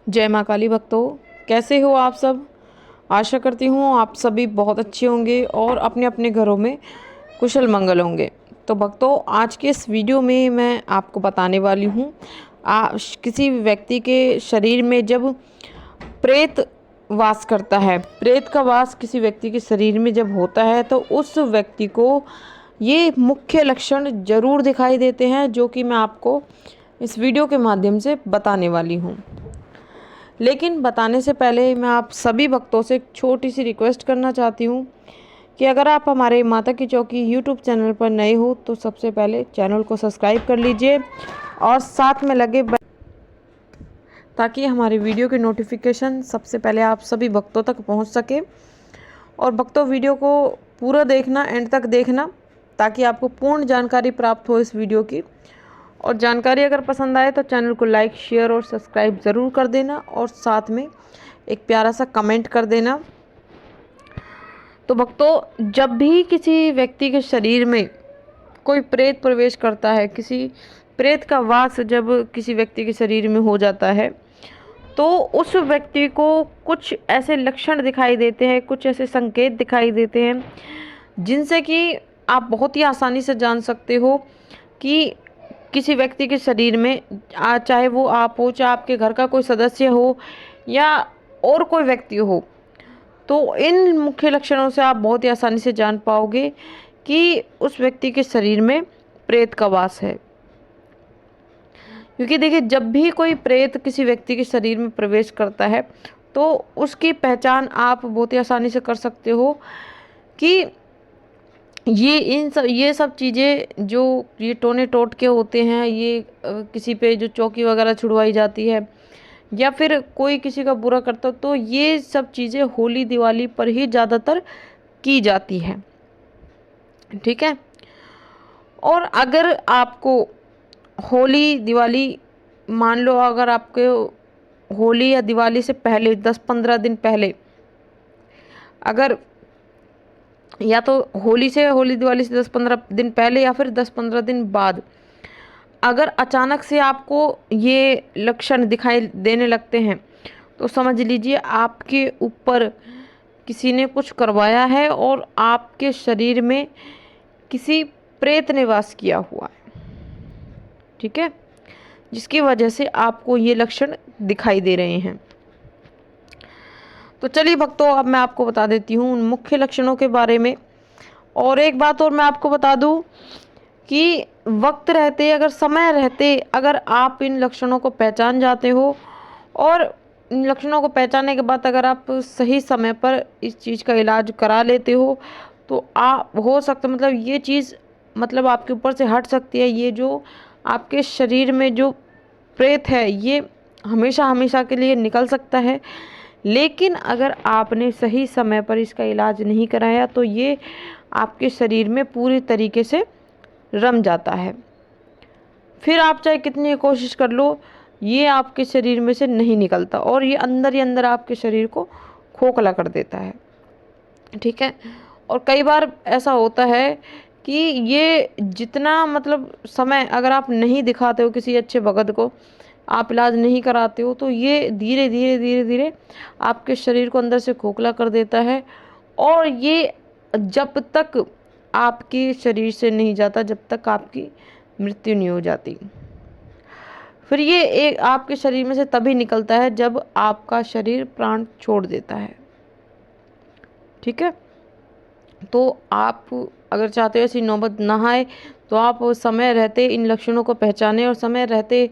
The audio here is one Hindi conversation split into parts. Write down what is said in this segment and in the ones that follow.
जय माँ काली भक्तों, कैसे हो आप सब। आशा करती हूँ आप सभी बहुत अच्छे होंगे और अपने अपने घरों में कुशल मंगल होंगे। तो भक्तों, आज के इस वीडियो में मैं आपको बताने वाली हूँ किसी व्यक्ति के शरीर में जब प्रेत वास करता है, प्रेत का वास किसी व्यक्ति के शरीर में जब होता है तो उस व्यक्ति को ये मुख्य लक्षण जरूर दिखाई देते हैं, जो कि मैं आपको इस वीडियो के माध्यम से बताने वाली हूँ। लेकिन बताने से पहले मैं आप सभी भक्तों से एक छोटी सी रिक्वेस्ट करना चाहती हूँ कि अगर आप हमारे माता की चौकी यूट्यूब चैनल पर नए हो तो सबसे पहले चैनल को सब्सक्राइब कर लीजिए और साथ में लगे ताकि हमारी वीडियो की नोटिफिकेशन सबसे पहले आप सभी भक्तों तक पहुँच सके। और भक्तों, वीडियो को पूरा देखना, एंड तक देखना, ताकि आपको पूर्ण जानकारी प्राप्त हो इस वीडियो की। और जानकारी अगर पसंद आए तो चैनल को लाइक, शेयर और सब्सक्राइब ज़रूर कर देना और साथ में एक प्यारा सा कमेंट कर देना। तो भक्तों, जब भी किसी व्यक्ति के शरीर में कोई प्रेत प्रवेश करता है, किसी प्रेत का वास जब किसी व्यक्ति के शरीर में हो जाता है तो उस व्यक्ति को कुछ ऐसे लक्षण दिखाई देते हैं, कुछ ऐसे संकेत दिखाई देते हैं जिनसे कि आप बहुत ही आसानी से जान सकते हो कि किसी व्यक्ति के शरीर में चाहे वो आप हो, चाहे आपके घर का कोई सदस्य हो या और कोई व्यक्ति हो, तो इन मुख्य लक्षणों से आप बहुत ही आसानी से जान पाओगे कि उस व्यक्ति के शरीर में प्रेत का वास है। क्योंकि देखिए, जब भी कोई प्रेत किसी व्यक्ति के शरीर में प्रवेश करता है तो उसकी पहचान आप बहुत ही आसानी से कर सकते हो कि ये सब चीज़ें जो ये टोने टोटके होते हैं, ये किसी पे जो चौकी वगैरह छुड़वाई जाती है या फिर कोई किसी का बुरा करता हो, तो ये सब चीज़ें होली दिवाली पर ही ज़्यादातर की जाती है। ठीक है। और अगर आपको होली दिवाली, मान लो अगर आपके होली या दिवाली से पहले 10-15 दिन पहले, अगर या तो होली दिवाली से 10-15 दिन पहले या फिर 10-15 दिन बाद अगर अचानक से आपको ये लक्षण दिखाई देने लगते हैं तो समझ लीजिए आपके ऊपर किसी ने कुछ करवाया है और आपके शरीर में किसी प्रेत ने वास किया हुआ है। ठीक है, जिसकी वजह से आपको ये लक्षण दिखाई दे रहे हैं। तो चलिए भक्तों, अब मैं आपको बता देती हूँ उन मुख्य लक्षणों के बारे में। और एक बात और मैं आपको बता दूँ कि वक्त रहते, अगर समय रहते, अगर आप इन लक्षणों को पहचान जाते हो और इन लक्षणों को पहचानने के बाद अगर आप सही समय पर इस चीज़ का इलाज करा लेते हो तो आप हो सकता, मतलब ये चीज़ मतलब आपके ऊपर से हट सकती है। ये जो आपके शरीर में जो प्रेत है ये हमेशा हमेशा के लिए निकल सकता है। लेकिन अगर आपने सही समय पर इसका इलाज नहीं कराया तो ये आपके शरीर में पूरी तरीके से रम जाता है। फिर आप चाहे कितनी कोशिश कर लो, ये आपके शरीर में से नहीं निकलता और ये अंदर ही अंदर आपके शरीर को खोखला कर देता है। ठीक है। और कई बार ऐसा होता है कि ये जितना मतलब समय अगर आप नहीं दिखाते हो किसी अच्छे भगत को, आप इलाज नहीं कराते हो, तो ये धीरे धीरे धीरे धीरे आपके शरीर को अंदर से खोखला कर देता है। और ये जब तक आपके शरीर से नहीं जाता, जब तक आपकी मृत्यु नहीं हो जाती। फिर ये एक आपके शरीर में से तभी निकलता है जब आपका शरीर प्राण छोड़ देता है। ठीक है। तो आप अगर चाहते हो ऐसी नौबत ना आए तो आप समय रहते इन लक्षणों को पहचानें और समय रहते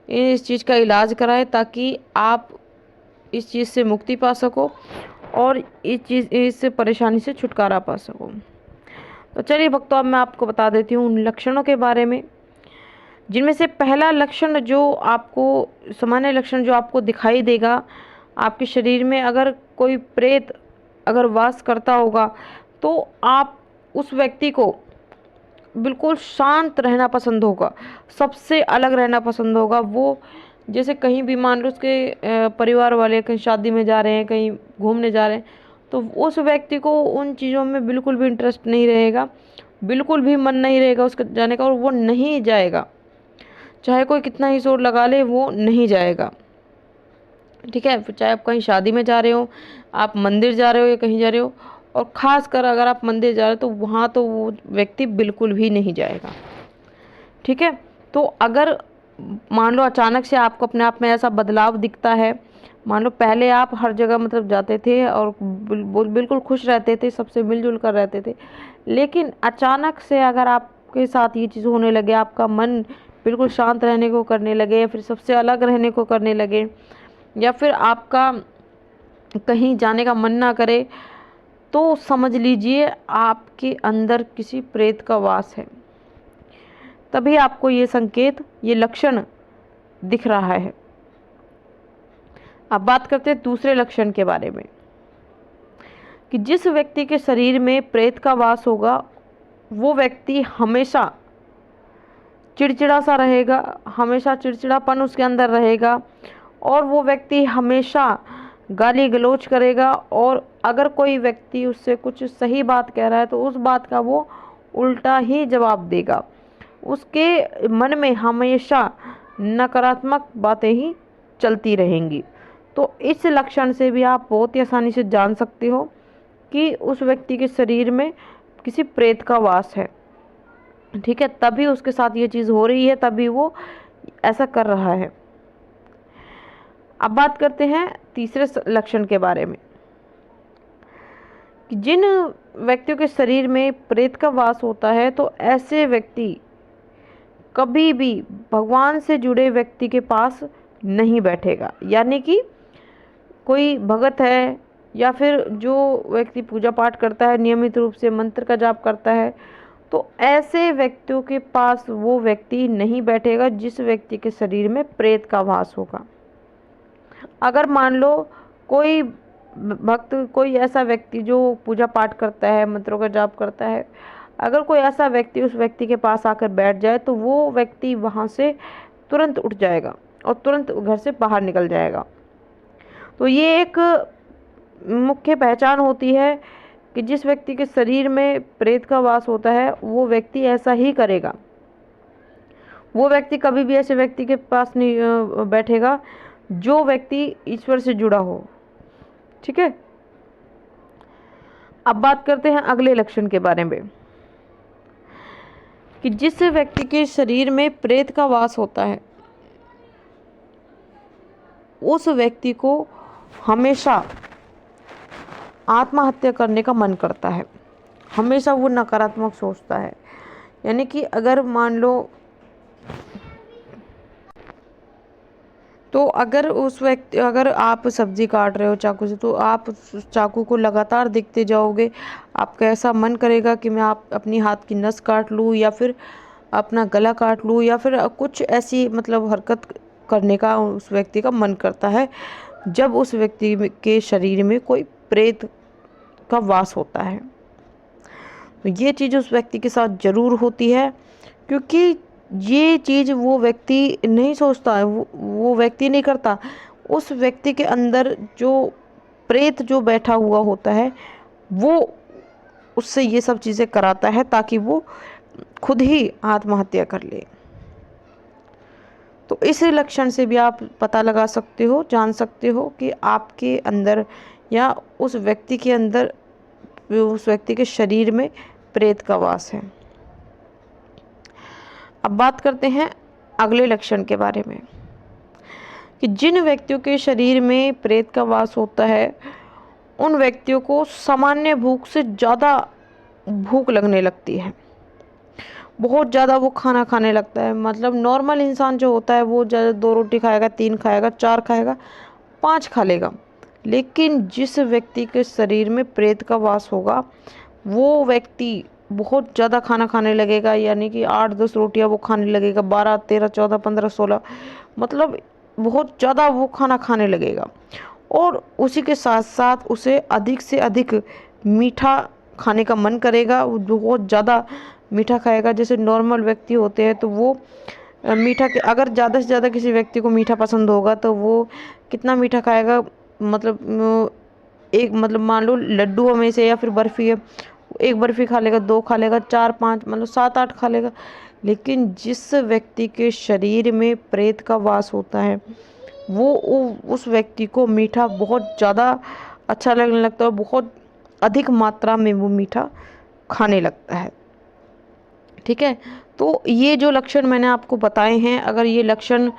इस चीज़ का इलाज कराएं, ताकि आप इस चीज़ से मुक्ति पा सको और इस परेशानी से छुटकारा पा सको। तो चलिए भक्तों, अब मैं आपको बता देती हूँ उन लक्षणों के बारे में, जिनमें से पहला लक्षण जो आपको, सामान्य लक्षण जो आपको दिखाई देगा आपके शरीर में, अगर कोई प्रेत अगर वास करता होगा तो आप उस व्यक्ति को बिल्कुल शांत रहना पसंद होगा, सबसे अलग रहना पसंद होगा। वो जैसे कहीं भी मान लो उसके परिवार वाले कहीं शादी में जा रहे हैं, कहीं घूमने जा रहे हैं, तो उस व्यक्ति को उन चीज़ों में बिल्कुल भी इंटरेस्ट नहीं रहेगा, बिल्कुल भी मन नहीं रहेगा उसके जाने का, और वो नहीं जाएगा, चाहे कोई कितना ही जोर लगा ले वो नहीं जाएगा। ठीक है। फिर चाहे आप कहीं शादी में जा रहे हो, आप मंदिर जा रहे हो या कहीं जा रहे हो, और ख़ास कर अगर आप मंदिर जा रहे हो तो वहाँ तो वो व्यक्ति बिल्कुल भी नहीं जाएगा। ठीक है। तो अगर मान लो अचानक से आपको अपने आप में ऐसा बदलाव दिखता है, मान लो पहले आप हर जगह मतलब जाते थे और बिल्कुल खुश रहते थे, सबसे मिलजुल कर रहते थे, लेकिन अचानक से अगर आपके साथ ये चीज़ होने लगे, आपका मन बिल्कुल शांत रहने को करने लगे, या फिर सबसे अलग रहने को करने लगे, या फिर आपका कहीं जाने का मन ना करे, तो समझ लीजिए आपके अंदर किसी प्रेत का वास है। तभी आपको ये संकेत, ये लक्षण दिख रहा है। अब बात करते हैं दूसरे लक्षण के बारे में, कि जिस व्यक्ति के शरीर में प्रेत का वास होगा वो व्यक्ति हमेशा चिड़चिड़ा सा रहेगा, हमेशा चिड़चिड़ापन उसके अंदर रहेगा, और वो व्यक्ति हमेशा गाली गलौज करेगा, और अगर कोई व्यक्ति उससे कुछ सही बात कह रहा है तो उस बात का वो उल्टा ही जवाब देगा। उसके मन में हमेशा नकारात्मक बातें ही चलती रहेंगी। तो इस लक्षण से भी आप बहुत ही आसानी से जान सकते हो कि उस व्यक्ति के शरीर में किसी प्रेत का वास है। ठीक है, तभी उसके साथ ये चीज़ हो रही है, तभी वो ऐसा कर रहा है। अब बात करते हैं तीसरे लक्षण के बारे में, कि जिन व्यक्तियों के शरीर में प्रेत का वास होता है तो ऐसे व्यक्ति कभी भी भगवान से जुड़े व्यक्ति के पास नहीं बैठेगा। यानी कि कोई भगत है या फिर जो व्यक्ति पूजा पाठ करता है, नियमित रूप से मंत्र का जाप करता है, तो ऐसे व्यक्तियों के पास वो व्यक्ति नहीं बैठेगा जिस व्यक्ति के शरीर में प्रेत का वास होगा। अगर मान लो कोई भक्त, कोई ऐसा व्यक्ति जो पूजा पाठ करता है, मंत्रों का जाप करता है, अगर कोई ऐसा व्यक्ति उस व्यक्ति के पास आकर बैठ जाए तो वो व्यक्ति वहाँ से तुरंत उठ जाएगा और तुरंत घर से बाहर निकल जाएगा। तो ये एक मुख्य पहचान होती है कि जिस व्यक्ति के शरीर में प्रेत का वास होता है वो व्यक्ति ऐसा ही करेगा। वो व्यक्ति कभी भी ऐसे व्यक्ति के पास नहीं बैठेगा जो व्यक्ति ईश्वर से जुड़ा हो। ठीक है। अब बात करते हैं अगले लक्षण के बारे में, कि जिस व्यक्ति के शरीर में प्रेत का वास होता है उस व्यक्ति को हमेशा आत्महत्या करने का मन करता है, हमेशा वो नकारात्मक सोचता है। यानी कि अगर मान लो, तो अगर आप सब्जी काट रहे हो चाकू से, तो आप उस चाकू को लगातार देखते जाओगे, आपका ऐसा मन करेगा कि मैं अपनी हाथ की नस काट लूँ, या फिर अपना गला काट लूँ, या फिर कुछ ऐसी मतलब हरकत करने का उस व्यक्ति का मन करता है जब उस व्यक्ति के शरीर में कोई प्रेत का वास होता है। तो ये चीज़ उस व्यक्ति के साथ ज़रूर होती है, क्योंकि ये चीज़ वो व्यक्ति नहीं सोचता है, वो व्यक्ति नहीं करता। उस व्यक्ति के अंदर जो प्रेत जो बैठा हुआ होता है वो उससे ये सब चीज़ें कराता है ताकि वो खुद ही आत्महत्या कर ले। तो इस लक्षण से भी आप पता लगा सकते हो, जान सकते हो कि आपके अंदर या उस व्यक्ति के अंदर, उस व्यक्ति के शरीर में प्रेत का वास है। अब बात करते हैं अगले लक्षण के बारे में, कि जिन व्यक्तियों के शरीर में प्रेत का वास होता है उन व्यक्तियों को सामान्य भूख से ज़्यादा भूख लगने लगती है, बहुत ज़्यादा वो खाना खाने लगता है। मतलब नॉर्मल इंसान जो होता है वो ज़्यादा 2 रोटी खाएगा, 3 खाएगा, 4 खाएगा, 5 खा लेगा, लेकिन जिस व्यक्ति के शरीर में प्रेत का वास होगा वो व्यक्ति बहुत ज़्यादा खाना खाने लगेगा। यानी कि 8-10 रोटियां वो खाने लगेगा, 12, 13, 14, 15, 16, मतलब बहुत ज़्यादा वो खाना खाने लगेगा। और उसी के साथ साथ उसे अधिक से अधिक मीठा खाने का मन करेगा, वो बहुत ज़्यादा मीठा खाएगा। जैसे नॉर्मल व्यक्ति होते हैं तो वो मीठा के, अगर ज़्यादा से ज़्यादा किसी व्यक्ति को मीठा पसंद होगा तो वो कितना मीठा खाएगा, मतलब एक, मतलब मान लो लड्डुओं में से या फिर बर्फ़ी है, 1 बर्फ़ी खा लेगा, 2 खा लेगा, 4, 5, मतलब 7, 8 खा लेगा। लेकिन जिस व्यक्ति के शरीर में प्रेत का वास होता है उस व्यक्ति को मीठा बहुत ज़्यादा अच्छा लगने लगता है और बहुत अधिक मात्रा में वो मीठा खाने लगता है। ठीक है, तो ये जो लक्षण मैंने आपको बताए हैं, अगर ये लक्षण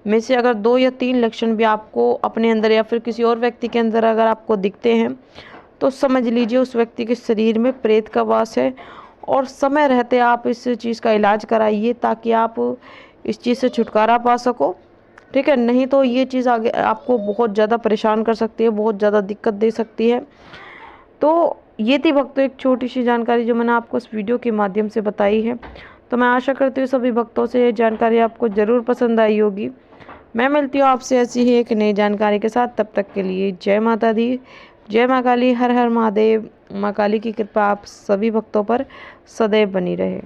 में से अगर 2 या 3 लक्षण भी आपको अपने अंदर या फिर किसी और व्यक्ति के अंदर अगर आपको दिखते हैं, तो समझ लीजिए उस व्यक्ति के शरीर में प्रेत का वास है और समय रहते आप इस चीज़ का इलाज कराइए ताकि आप इस चीज़ से छुटकारा पा सको। ठीक है, नहीं तो ये चीज़ आगे आपको बहुत ज़्यादा परेशान कर सकती है, बहुत ज़्यादा दिक्कत दे सकती है। तो ये थी भक्तों एक छोटी सी जानकारी जो मैंने आपको इस वीडियो के माध्यम से बताई है। तो मैं आशा करती हूँ सभी भक्तों से ये जानकारी आपको ज़रूर पसंद आई होगी। मैं मिलती हूँ आपसे ऐसी ही एक नई जानकारी के साथ, तब तक के लिए जय माता दी, जय माँ काली, हर हर महादेव। माँ काली की कृपा आप सभी भक्तों पर सदैव बनी रहे।